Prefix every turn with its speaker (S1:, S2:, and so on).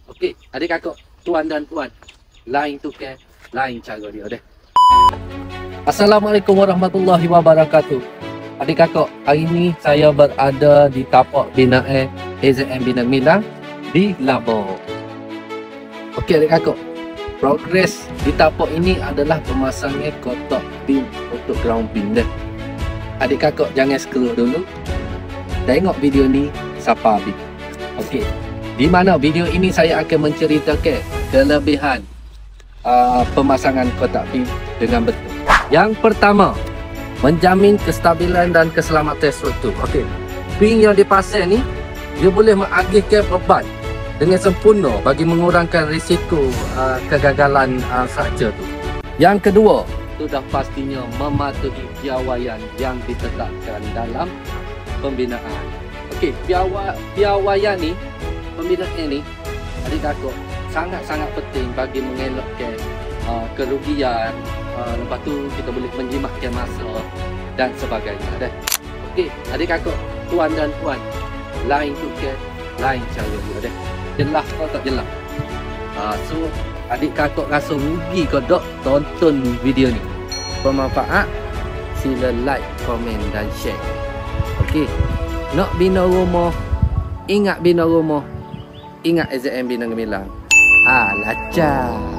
S1: Okey, adik kakak, tuan dan puan, lain tukar, lain cara dia deh. Assalamualaikum warahmatullahi wabarakatuh. Adik kakak, hari ini saya berada di tapak binaan AZM Bina Gemilang di Labor. Okey adik kakak, progres di tapak ini adalah pemasangan kotak pin untuk ground pin dah. Adik kakak jangan scroll dulu. Tengok video ni sampai habis. Okey. Di mana video ini saya akan menceritakan kelebihan pemasangan kotak pin dengan betul. Yang pertama, menjamin kestabilan dan keselamatan struktur. Okey. Pin yang dipasang ni dia boleh mengagihkan beban dengan sempurna bagi mengurangkan risiko kegagalan struktur tu. Yang kedua, sudah pastinya mematuhi piawaian yang ditetapkan dalam pembinaan. Okey, piawaian ni, pembinaan ni, adik kakak sangat-sangat penting bagi mengelakkan kerugian. Lepas tu kita boleh menjimatkan masa dan sebagainya dah. Okey, adik kakak, tuan dan puan, lain tukar, lain cara dia dah. Jelas atau tak jelas? So adik kakak rasa rugi ke tak tonton video ni? Bermanfaat, sila like, komen dan share. Okey, nak bina rumah, ingat bina rumah, ingat AZM Bina Gemilang. Lacak.